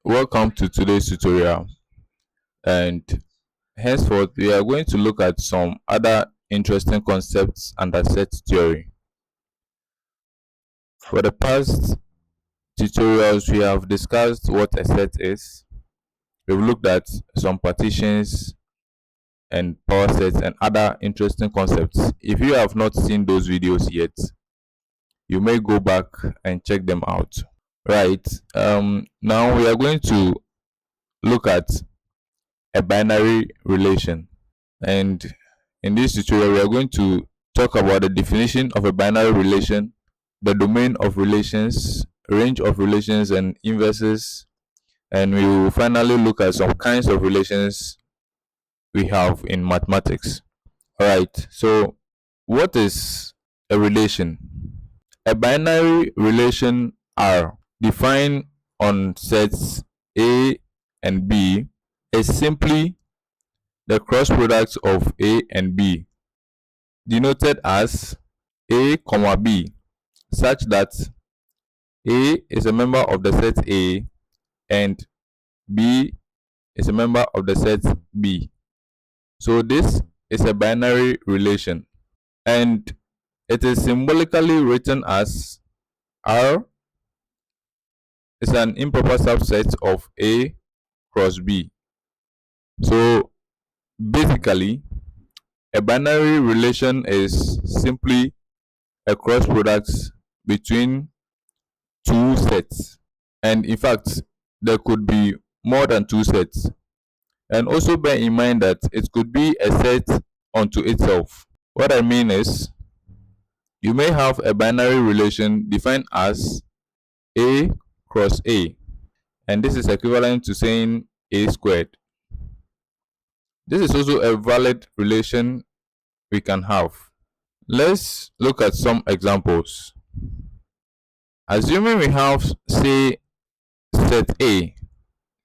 Welcome to today's tutorial, and henceforth we are going to look at some other interesting concepts under set theory. For the past tutorials we have discussed what a set is. We've looked at some partitions and power sets and other interesting concepts. If you have not seen those videos yet, you may go back and check them out. Right. Now we are going to look at a binary relation, and in this tutorial we are going to talk about the definition of a binary relation, the domain of relations, range of relations and inverses, and we will finally look at some kinds of relations we have in mathematics. Alright, so what is a relation? A binary relation are defined on sets A and B is simply the cross product of A and B, denoted as A, B, such that A is a member of the set A and B is a member of the set B. So this is a binary relation, and it is symbolically written as R is an improper subset of A cross B. So basically, a binary relation is simply a cross product between two sets, and in fact there could be more than two sets. And also bear in mind that it could be a set unto itself. What I mean is, you may have a binary relation defined as A cross A, and this is equivalent to saying A squared. This is also a valid relation we can have. Let's look at some examples. Assuming we have, say, set A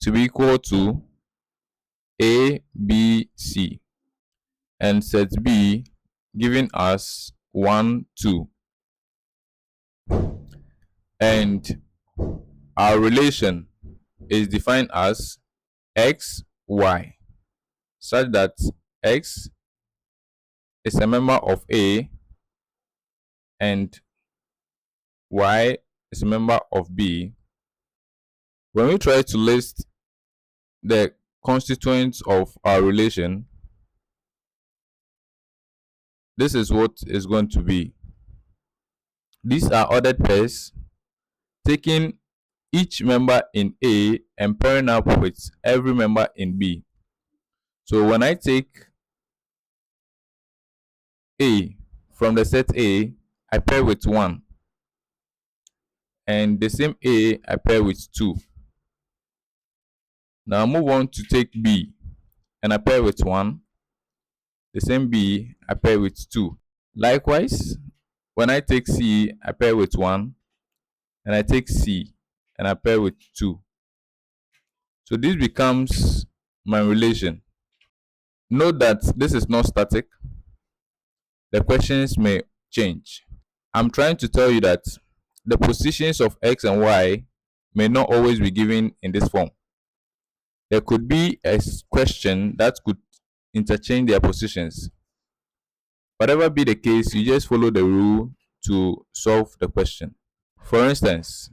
to be equal to A, B, C, and set B giving us 1, 2, and our relation is defined as X, Y, such that X is a member of A and Y is a member of B. When we try to list the constituents of our relation, this is what is going to be. These are ordered pairs, taking each member in A and pairing up with every member in B. So when I take A from the set A, I pair with 1, and the same A I pair with 2. Now I move on to take B, and I pair with 1, the same B I pair with 2. Likewise, when I take C, I pair with 1, and I take C and I pair with 2. So this becomes my relation. Note that this is not static. The questions may change. I'm trying to tell you that the positions of X and Y may not always be given in this form. There could be a question that could interchange their positions. Whatever be the case, you just follow the rule to solve the question. For instance,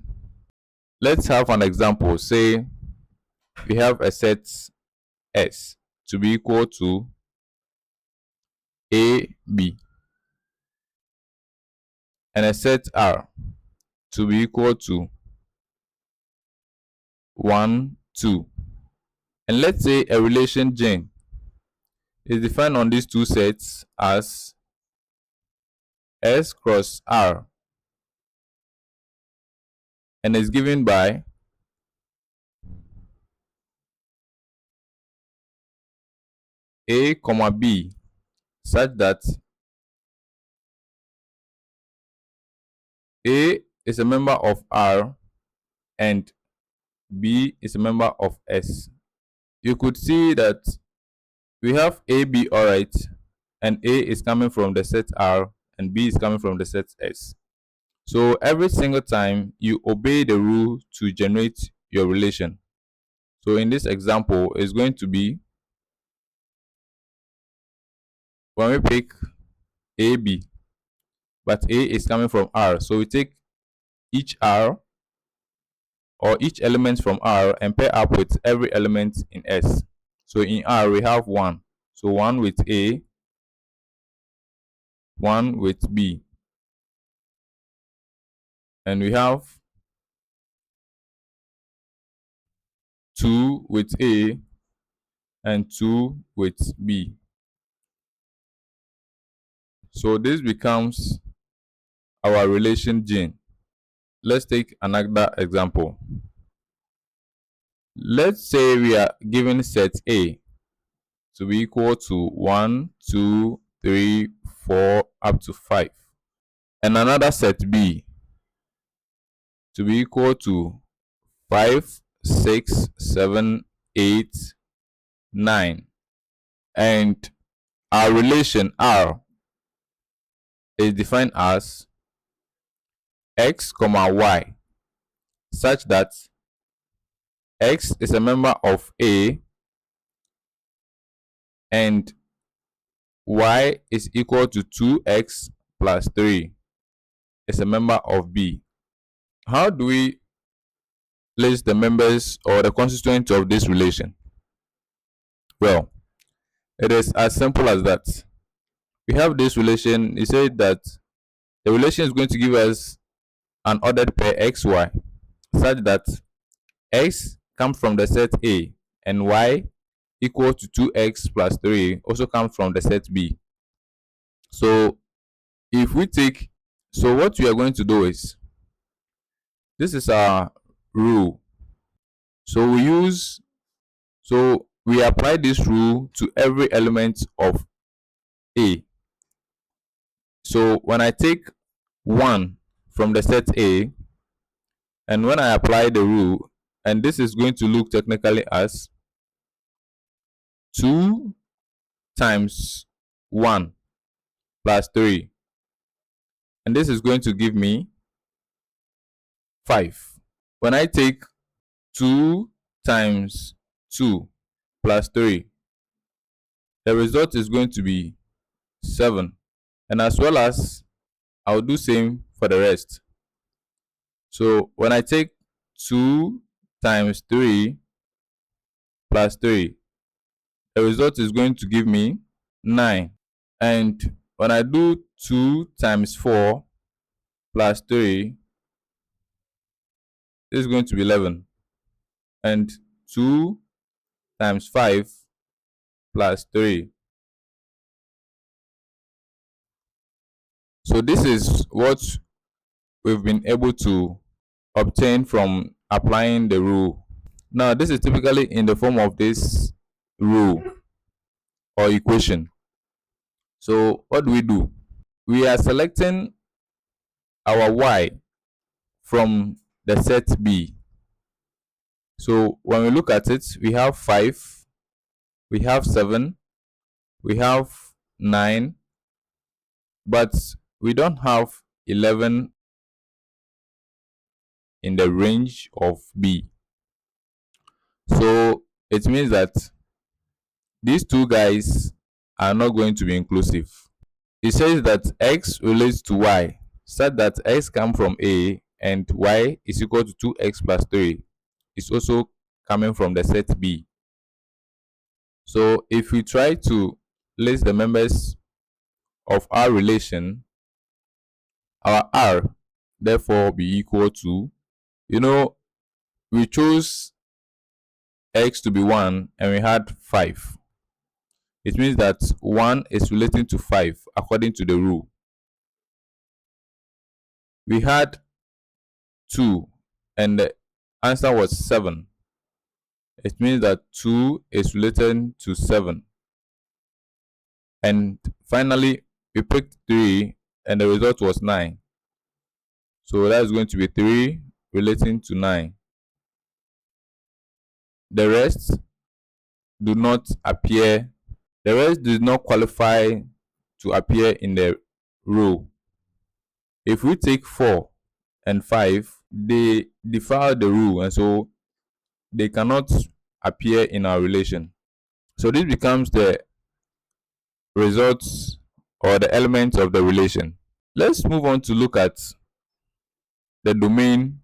let's have an example. Say we have a set S to be equal to A, B, and a set R to be equal to 1, 2. And let's say a relation G is defined on these two sets as S cross R and is given by A, B, such that A is a member of R and B is a member of S. You could see that we have AB, alright, and A is coming from the set R and B is coming from the set S. So every single time you obey the rule to generate your relation. So in this example, it's going to be when we pick AB, but A is coming from R. So we take each R or each element from R and pair up with every element in S. So in R we have 1. So 1 with A, 1 with B. And we have 2 with A and 2 with B. So this becomes our relation gene. Let's take another example. Let's say we are given set A to be equal to 1, 2, 3, 4, up to 5. And another set B to be equal to 5, 6, 7, 8, 9. And our relation R is defined as x, y, such that x is a member of A and y is equal to 2x plus 3 is a member of B. How do we list the members or the constituents of this relation? Well, it is as simple as that. We have this relation. It said that the relation is going to give us an ordered pair xy such that x comes from the set A and y equal to 2x plus 3 also comes from the set B. So if we take, so what we are going to do is, this is our rule. So we apply this rule to every element of A. So when I take 1 from the set A, and when I apply the rule, and this is going to look technically as 2 times 1 plus 3, and this is going to give me 5. When I take 2 times 2 plus 3, the result is going to be 7. And as well as I'll do same for the rest. So when I take 2 times 3 plus 3, the result is going to give me 9. And when I do 2 times 4 plus 3, this is going to be 11. And 2 times 5 plus 3. So this is what we've been able to obtain from applying the rule. Now this is typically in the form of this rule or equation. So what do? We are selecting our y from the set B. So when we look at it, we have 5, we have 7, we have 9, but we don't have 11 in the range of B. So it means that these two guys are not going to be inclusive. It says that x relates to y such that x comes from A and y is equal to 2x plus 3 is also coming from the set B. So if we try to list the members of our relation, our R therefore be equal to, we chose x to be 1 and we had 5. It means that 1 is relating to 5 according to the rule. We had 2 and the answer was 7. It means that 2 is related to 7. And finally, we picked 3 and the result was 9. So that is going to be 3 relating to 9. The rest do not appear, the rest does not qualify to appear in the row. If we take 4 and 5, they defy the rule, and so they cannot appear in our relation. So this becomes the results or the elements of the relation. Let's move on to look at the domain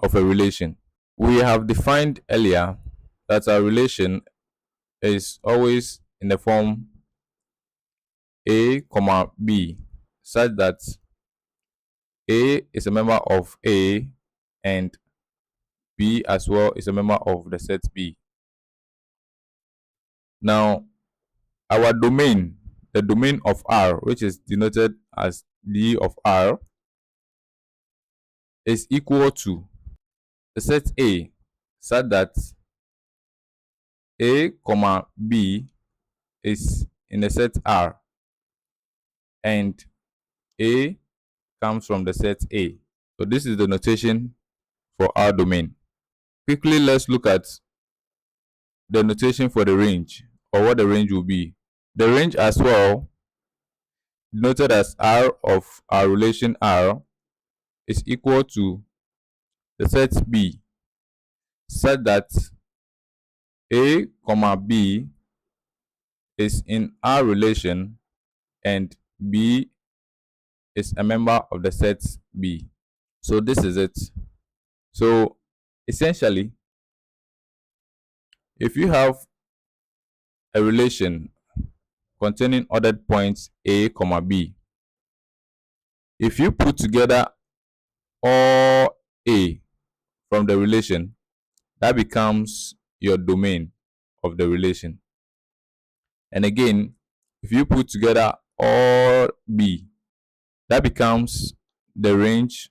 of a relation. We have defined earlier that our relation is always in the form A, B, such that A is a member of A and B as well is a member of the set B. Now, our domain, the domain of R, which is denoted as D of R, is equal to the set A, such that A, B is in the set R and A comes from the set A. So this is the notation for our domain. Quickly, let's look at the notation for the range, or what the range will be. The range as well, denoted as R of our relation R, is equal to the set B, such that A, B is in our relation and B is a member of the set B. So this is it. So essentially, if you have a relation containing ordered points A, B, if you put together all A from the relation, that becomes your domain of the relation. And again, if you put together all B, that becomes the range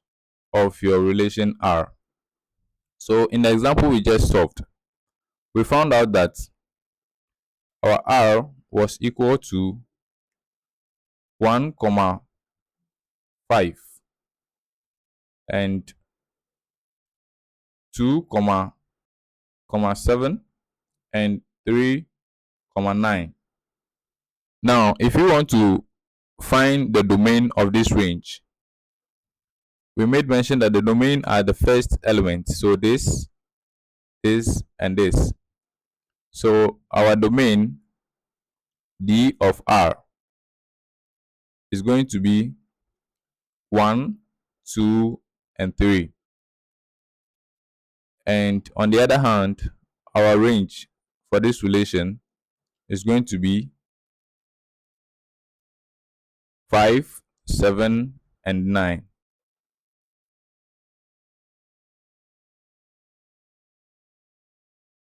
of your relation R. So in the example we just solved, we found out that our R was equal to 1, 5 and 2, 7 and 3, 9. Now, if you want to find the domain of this range, we made mention that the domain are the first element. So this, and this. So our domain D of R is going to be 1, 2, and 3. And on the other hand, our range for this relation is going to be 5, 7, and 9.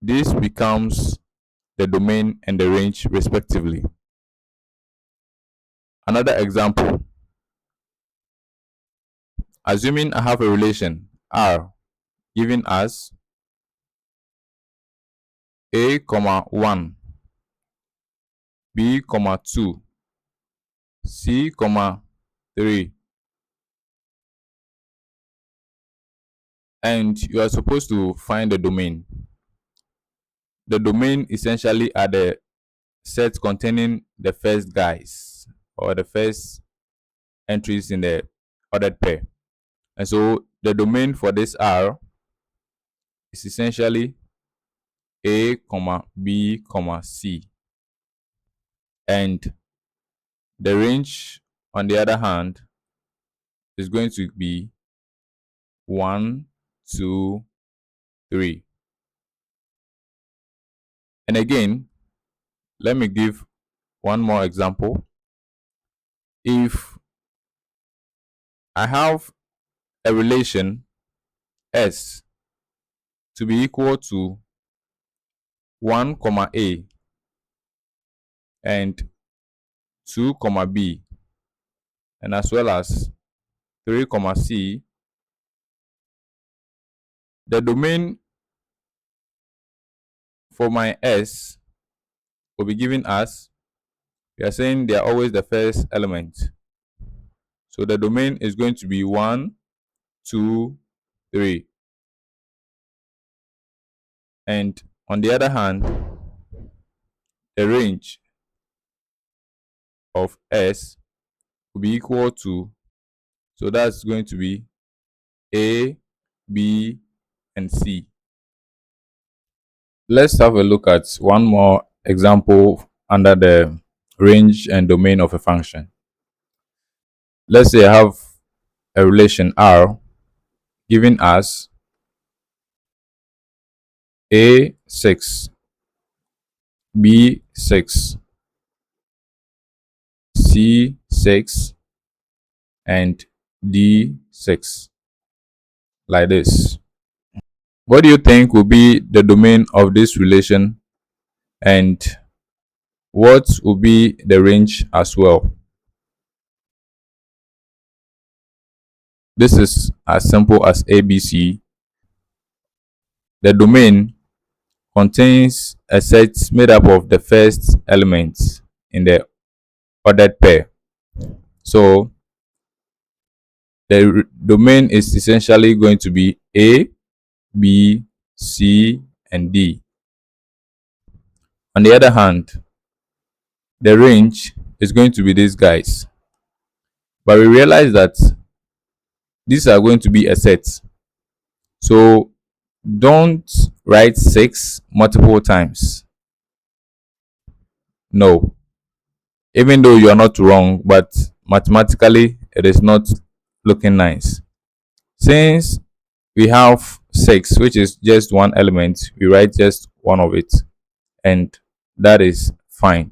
This becomes the domain and the range respectively. Another example. Assuming I have a relation R given as A, 1, B, 2, C, 3, and you are supposed to find the domain. The domain essentially are the sets containing the first guys or the first entries in the ordered pair. And so the domain for this R is essentially A, B, C. And the range, on the other hand, is going to be 1, 2, 3. And again, let me give one more example. If I have a relation S to be equal to 1, A and 2, B, and as well as 3, C, the domain for my S will be given as, we are saying they are always the first element. So the domain is going to be 1, 2, 3. And on the other hand, the range of S will be equal to, so that's going to be A, B, and C. Let's have a look at one more example under the range and domain of a function. Let's say I have a relation R giving us A6, B6, C6, and D6, like this. What do you think will be the domain of this relation, and what will be the range as well? This is as simple as ABC. The domain contains a set made up of the first elements in the ordered pair. So the domain is essentially going to be A, B, C, and D. On the other hand, the range is going to be these guys. But we realize that these are going to be a set. So don't write 6 multiple times. No. Even though you are not wrong, but mathematically it is not looking nice. Since we have 6, which is just one element, we write just one of it, and that is fine.